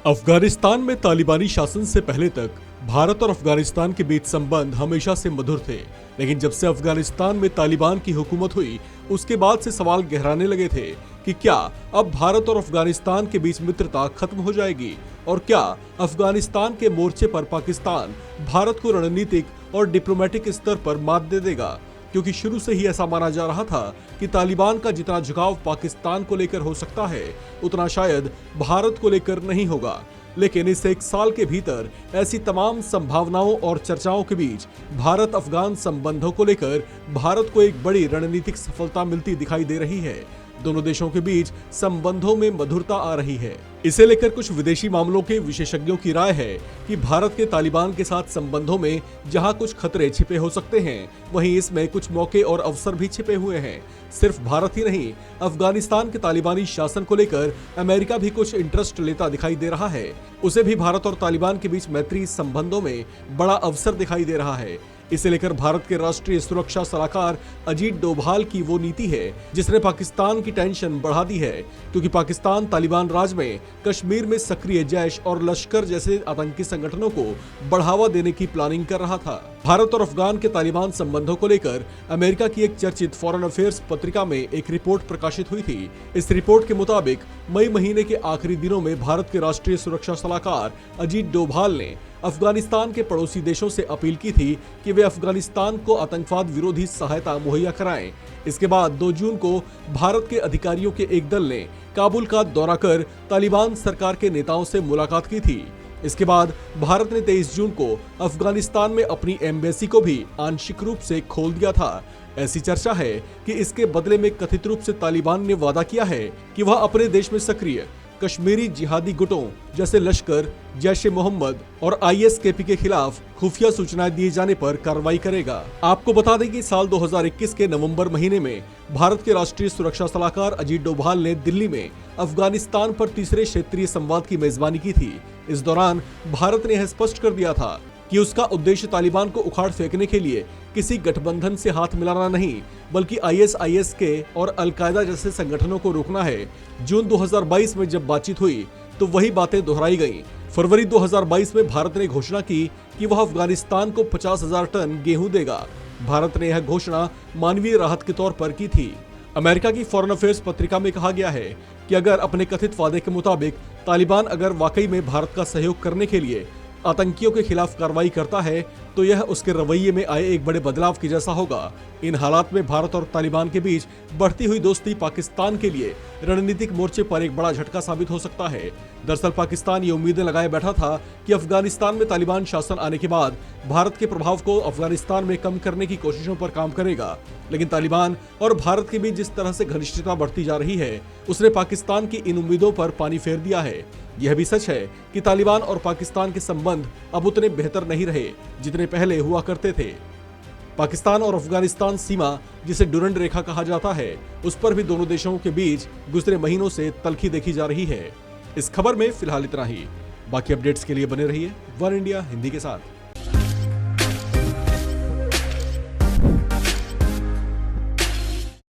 अफगानिस्तान में तालिबानी शासन से पहले तक भारत और अफगानिस्तान के बीच संबंध हमेशा से मधुर थे, लेकिन जब से अफगानिस्तान में तालिबान की हुकूमत हुई उसके बाद से सवाल गहराने लगे थे कि क्या अब भारत और अफगानिस्तान के बीच मित्रता खत्म हो जाएगी और क्या अफगानिस्तान के मोर्चे पर पाकिस्तान भारत को रणनीतिक और डिप्लोमेटिक स्तर पर मात दे देगा। क्योंकि शुरू से ही ऐसा माना जा रहा था कि तालिबान का जितना झुकाव पाकिस्तान को लेकर हो सकता है उतना शायद भारत को लेकर नहीं होगा। लेकिन इस एक साल के भीतर ऐसी तमाम संभावनाओं और चर्चाओं के बीच भारत अफगान संबंधों को लेकर भारत को एक बड़ी रणनीतिक सफलता मिलती दिखाई दे रही है। दोनों देशों के बीच संबंधों में मधुरता आ रही है। इसे लेकर कुछ विदेशी मामलों के विशेषज्ञों की राय है कि भारत के तालिबान के साथ संबंधों में जहां कुछ खतरे छिपे हो सकते हैं, वहीं इसमें कुछ मौके और अवसर भी छिपे हुए हैं। सिर्फ भारत ही नहीं, अफगानिस्तान के तालिबानी शासन को लेकर अमेरिका भी कुछ इंटरेस्ट लेता दिखाई दे रहा है। उसे भी भारत और तालिबान के बीच मैत्री संबंधों में बड़ा अवसर दिखाई दे रहा है। इसे लेकर भारत के राष्ट्रीय सुरक्षा सलाहकार अजीत डोभाल की वो नीति है जिसने पाकिस्तान की टेंशन बढ़ा दी है, क्योंकि पाकिस्तान तालिबान राज में कश्मीर में सक्रिय जैश और लश्कर जैसे आतंकी संगठनों को बढ़ावा देने की प्लानिंग कर रहा था। भारत और अफगान के तालिबान संबंधों को लेकर अमेरिका की एक चर्चित फॉरेन अफेयर्स पत्रिका में एक रिपोर्ट प्रकाशित हुई थी। इस रिपोर्ट के मुताबिक मई महीने के आखिरी दिनों में भारत के राष्ट्रीय सुरक्षा सलाहकार अजीत डोभाल ने अफगानिस्तान के पड़ोसी देशों से अपील की थी कि वे अफगानिस्तान को आतंकवाद विरोधी सहायता मुहैया कराएं। इसके बाद 2 जून को भारत के अधिकारियों के एक दल ने काबुल का दौरा कर तालिबान सरकार के नेताओं से मुलाकात की थी। इसके बाद भारत ने 23 जून को अफगानिस्तान में अपनी एम्बेसी को भी आंशिक रूप से खोल दिया था। ऐसी चर्चा है कि इसके बदले में कथित रूप से तालिबान ने वादा किया है कि वह अपने देश में सक्रिय कश्मीरी जिहादी गुटों जैसे लश्कर, जैश-ए-मोहम्मद और आईएसकेपी के खिलाफ खुफिया सूचनाएं दिए जाने पर कार्रवाई करेगा। आपको बता दें कि साल 2021 के नवंबर महीने में भारत के राष्ट्रीय सुरक्षा सलाहकार अजीत डोभाल ने दिल्ली में अफगानिस्तान पर तीसरे क्षेत्रीय संवाद की मेजबानी की थी। इस दौरान भारत ने यह स्पष्ट कर दिया था कि उसका उद्देश्य तालिबान को उखाड़ फेंकने के लिए किसी गठबंधन से हाथ मिलाना नहीं, बल्कि आईएसआईएस के और अलकायदा जैसे संगठनों को रोकना है। जून 2022 में जब बातचीत हुई तो वही बातें दोहराई गईं। फरवरी 2022 में भारत ने घोषणा की कि वह अफगानिस्तान को 50,000 टन गेहूं देगा। भारत ने यह घोषणा मानवीय राहत के तौर पर की थी। अमेरिका की फॉरेन अफेयर्स पत्रिका में कहा गया है कि अगर अपने कथित वादे के मुताबिक तालिबान अगर वाकई में भारत का सहयोग करने के लिए आतंकियों के खिलाफ कार्रवाई करता है तो यह उसके रवैये में आए एक बड़े बदलाव के जैसा होगा। इन हालात में भारत और तालिबान के बीच बढ़ती हुई दोस्ती पाकिस्तान के लिए रणनीतिक मोर्चे पर एक बड़ा झटका साबित हो सकता है। दरअसल पाकिस्तान ये उम्मीदें लगाए बैठा था कि अफगानिस्तान में तालिबान शासन आने के बाद भारत के प्रभाव को अफगानिस्तान में कम करने की कोशिशों पर काम करेगा, लेकिन तालिबान और भारत के बीच जिस तरह से घनिष्ठता बढ़ती जा रही है उसने पाकिस्तान की इन उम्मीदों पर पानी फेर दिया है। यह भी सच है कि तालिबान और पाकिस्तान के संबंध अब उतने बेहतर नहीं रहे जितने पहले हुआ करते थे। पाकिस्तान और अफगानिस्तान सीमा, जिसे डुरंड रेखा कहा जाता है, उस पर भी दोनों देशों के बीच गुजरे महीनों से तल्खी देखी जा रही है। इस खबर में फिलहाल इतना ही। बाकी अपडेट्स के लिए बने रहिए वन इंडिया हिंदी के साथ।